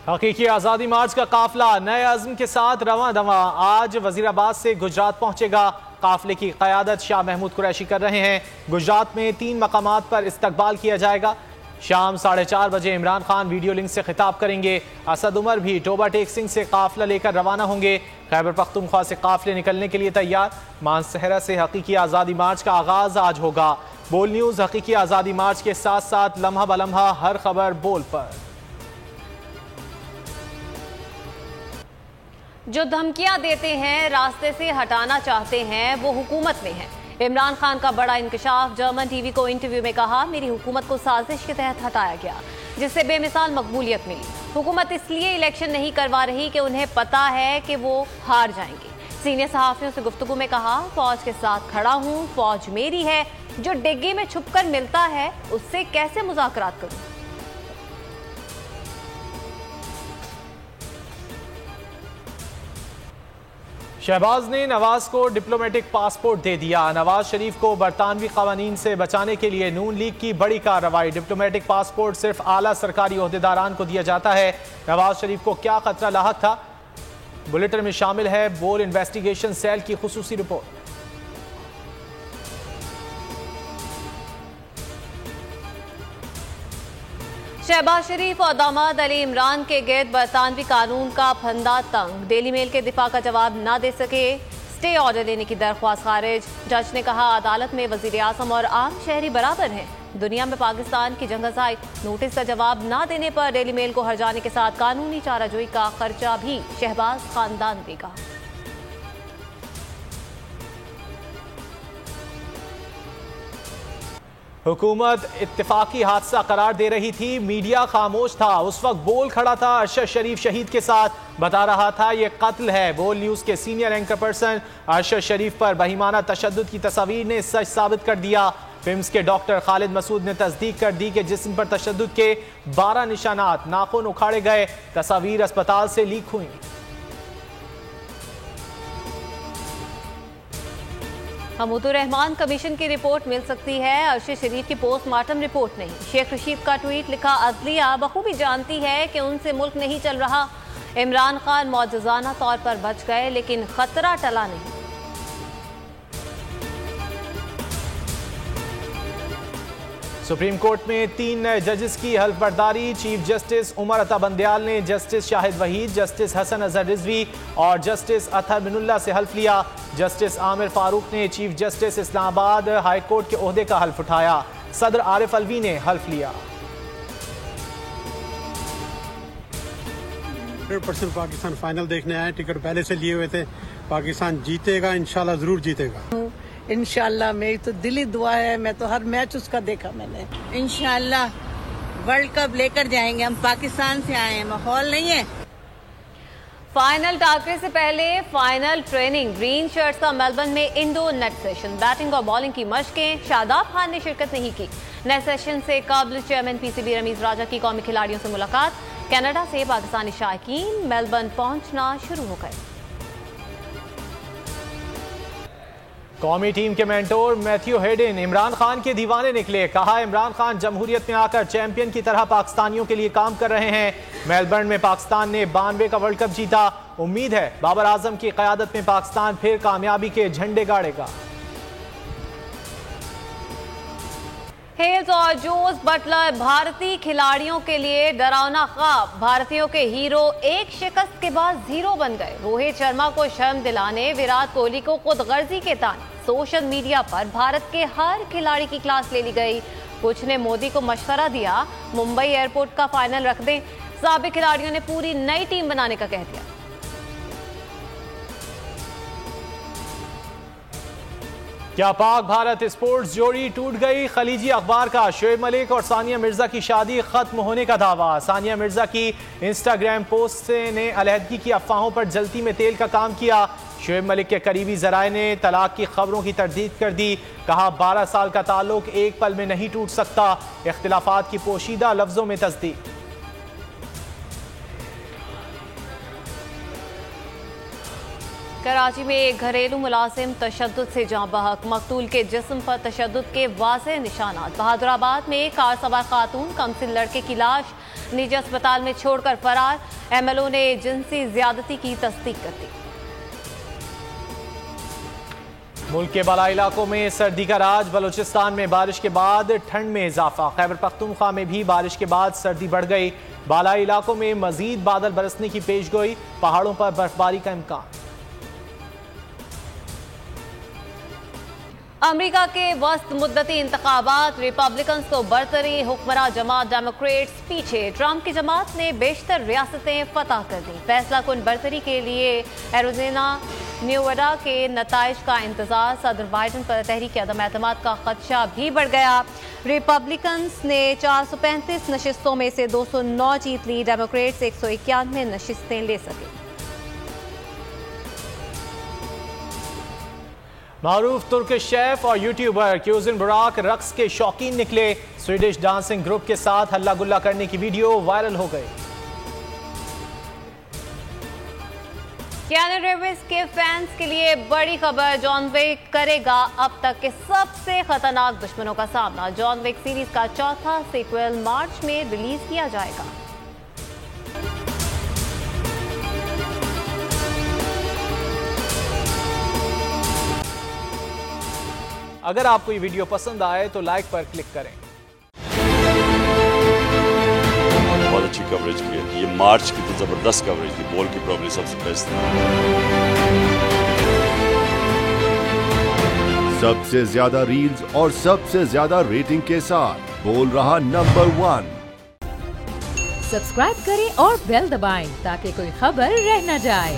हकीकी आज़ादी मार्च का काफिला नए अज़्म के साथ रवां दवा आज वज़ीराबाद से गुजरात पहुंचेगा। काफिले की क़यादत शाह महमूद कुरैशी कर रहे हैं। गुजरात में 3 मकामात पर इस्तकबाल किया जाएगा। शाम 4:30 बजे इमरान खान वीडियो लिंक से खिताब करेंगे। असद उमर भी टोबा टेक सिंह से काफिला लेकर रवाना होंगे। खैबर पख्तूनख्वा से काफिले निकलने के लिए तैयार। मानसहरा से हकीकी आज़ादी मार्च का आगाज आज होगा। बोल न्यूज़ हकीकी आज़ादी मार्च के साथ साथ लम्हा बलम्हा हर खबर बोल पर। जो धमकियां देते हैं, रास्ते से हटाना चाहते हैं, वो हुकूमत में है। इमरान खान का बड़ा इंकशाफ। जर्मन टीवी को इंटरव्यू में कहा, मेरी हुकूमत को साजिश के तहत हटाया गया जिससे बेमिसाल मकबूलियत मिली। हुकूमत इसलिए इलेक्शन नहीं करवा रही कि उन्हें पता है कि वो हार जाएंगे। सीनियर सहाफियों से गुफ्तगू में कहा, फौज के साथ खड़ा हूँ, फौज मेरी है। जो डिग्गी में छुपकर मिलता है उससे कैसे मुज़ाकरात करूँ। शहबाज ने नवाज को डिप्लोमेटिक पासपोर्ट दे दिया। नवाज शरीफ को बरतानवी कवानीन से बचाने के लिए नून लीग की बड़ी कार्रवाई। डिप्लोमेटिक पासपोर्ट सिर्फ आला सरकारी ओहदेदारान को दिया जाता है। नवाज शरीफ को क्या खतरा लाहक था, बुलेटिन में शामिल है बोल इन्वेस्टिगेशन सेल की खुसूसी रिपोर्ट। शहबाज शरीफ और दामाद अली इमरान के गिर्द बरतानवी कानून का फंदा तंग। डेली मेल के दिफा का जवाब ना दे सके, स्टे ऑर्डर लेने की दरख्वास्त खारिज। जज ने कहा, अदालत में वजीर आज़म और आम शहरी बराबर हैं। दुनिया में पाकिस्तान की जंगज़ाई। नोटिस का जवाब ना देने पर डेली मेल को हर्जाने के साथ कानूनी चाराजोई का खर्चा भी शहबाज खानदान देगा। हुकूमत इत्तेफाकी हादसा करार दे रही थी, मीडिया खामोश था। उस वक्त बोल खड़ा था अरशद शरीफ शहीद के साथ, बता रहा था यह कत्ल है। बोल न्यूज़ के सीनियर एंकर पर्सन अरशद शरीफ पर बहिमाना तशद्दुद की तस्वीर ने सच साबित कर दिया। फिम्स के डॉक्टर खालिद मसूद ने तस्दीक कर दी कि जिस्म पर तशद्दुद के 12 निशानात, नाखून उखाड़े गए। तस्वीर अस्पताल से लीक हुई। महमूदुर रहमान कमीशन की रिपोर्ट मिल सकती है, अरशद शरीफ की पोस्टमार्टम रिपोर्ट नहीं। शेख रशीद का ट्वीट लिखा, अदलिया बखूबी जानती है कि उनसे मुल्क नहीं चल रहा। इमरान खान मौजूदाना तौर पर बच गए लेकिन खतरा टला नहीं। सुप्रीम कोर्ट में 3 नए जजेस की हल्फबर्दारी। चीफ जस्टिस उमर अता बंदयाल ने जस्टिस शाहिद वहीद, जस्टिस हसन अजहर रिजवी और जस्टिस अतहर मिनुल्लाह से हल्फ लिया। जस्टिस आमिर फारूक ने chief justice Islamabad high court के ओहदे का हल्फ उठाया। सदर आरिफ अलवी ने हल्फ लिया। 100% पाकिस्तान फाइनल देखने आए, टिकट पहले से लिए हुए थे। पाकिस्तान जीतेगा, इंशाल्लाह जरूर जीतेगा। इंशाल्लाह मेरी तो दिली दुआ है, मैं तो हर मैच उसका देखा मैंने। इंशाल्लाह वर्ल्ड कप लेकर जाएंगे। हम पाकिस्तान से आए हैं, माहौल नहीं है। फाइनल टाकरे से पहले फाइनल ट्रेनिंग। ग्रीन शर्ट्स का मेलबर्न में इंडोर नेट सेशन। बैटिंग और बॉलिंग की मशकें। शादाब खान ने शिरकत नहीं की। नेट सेशन से कबल चेयरमैन पीसीबी रमीज राजा की कौमी खिलाड़ियों से मुलाकात। कनाडा से पाकिस्तानी शायकीन मेलबर्न पहुंचना शुरू हो गए। कौमी टीम के mentor Matthew Hayden Imran Khan के दीवाने निकले। कहा, इमरान खान जमहूरियत में आकर चैंपियन की तरह पाकिस्तानियों के लिए काम कर रहे हैं। मेलबर्न में पाकिस्तान ने 92 का वर्ल्ड कप जीता। उम्मीद है बाबर आजम की क़यादत में पाकिस्तान फिर कामयाबी के झंडे गाड़ेगा। हेल्स और जोस बटलर भारतीय खिलाड़ियों के लिए डरावना ख्वाब। भारतीयों के हीरो एक शिकस्त के बाद 0 बन गए। रोहित शर्मा को शर्म दिलाने विराट कोहली को खुद गर्जी के ताने। सोशल मीडिया पर भारत के हर खिलाड़ी की क्लास ले ली गई। कुछ ने मोदी को मशवरा दिया, मुंबई एयरपोर्ट का फाइनल रख दें। साबिक खिलाड़ियों ने पूरी नई टीम बनाने का कह दिया। क्या पाक भारत स्पोर्ट्स जोड़ी टूट गई? खलीजी अखबार का शोएब मलिक और सानिया मिर्जा की शादी खत्म होने का दावा। सानिया मिर्जा की इंस्टाग्राम पोस्ट ने अलहदगी की अफवाहों पर जलती में तेल का काम किया। शोएब मलिक के करीबी जराए ने तलाक की खबरों की तरदीद कर दी। कहा, 12 साल का ताल्लुक एक पल में नहीं टूट सकता। इख्तिलाफात की पोशीदा लफ्जों में तस्दीक। कराची में एक घरेलू मुलाजिम तशद्दुद से जाँ बहक, मकतूल के जिस्म पर तशद्दुद के वाज़ेह निशानात। बहादुराबाद में कार सवार खातून कमसिन लड़के की लाश निजी अस्पताल में छोड़कर फरार। MLO ने जिनसी ज्यादती की तस्दीक कर दी। मुल्क के बालाई इलाकों में सर्दी का राज, बलूचिस्तान में बारिश के बाद ठंड में इजाफा। खैबर पख्तूनख्वा में भी बारिश के बाद सर्दी बढ़ गई। बालाई इलाकों में मजीद बादल बरसने की पेशगोई, पहाड़ों पर बर्फबारी का इम्कान। अमेरिका के वस्त मुद्दती इंतखाबात, रिपब्लिकन्स को बरतरी, हुक्मरां जमात डेमोक्रेट्स पीछे। ट्रंप की जमात ने बेशतर रियासतें फतह कर दी। फैसला कुन बरतरी के लिए एरिज़ोना, न्यूवाडा के नताइज का इंतजार। सदर बाइडन पर तहरीक अदम एतमाद का खदशा भी बढ़ गया। रिपब्लिकन्स ने 435 नशिस्तों में से 209 जीत ली। डेमोक्रेट्स 191 नशिस्तें ले सके। मारूफ तुर्क शेफ और यूट्यूबर क्यूजिन बुराक रक्स के शौकीन निकले। स्वीडिश डांसिंग ग्रुप के साथ हल्ला गुल्ला करने की वीडियो वायरल हो गई। कियानू रीव्स के फैंस के लिए बड़ी खबर, जॉन विक करेगा अब तक के सबसे खतरनाक दुश्मनों का सामना। जॉन विक सीरीज का चौथा सीक्वल मार्च में रिलीज किया जाएगा। अगर आपको ये वीडियो पसंद आए तो लाइक पर क्लिक करें। बहुत अच्छी कवरेज की है, ये मार्च की तो जबरदस्त कवरेज थी, बॉल की प्रॉब्लम सबसे बेस्ट थी। सबसे ज्यादा रील्स और सबसे ज्यादा रेटिंग के साथ बोल रहा नंबर 1। सब्सक्राइब करें और बेल दबाएं ताकि कोई खबर रह न जाए।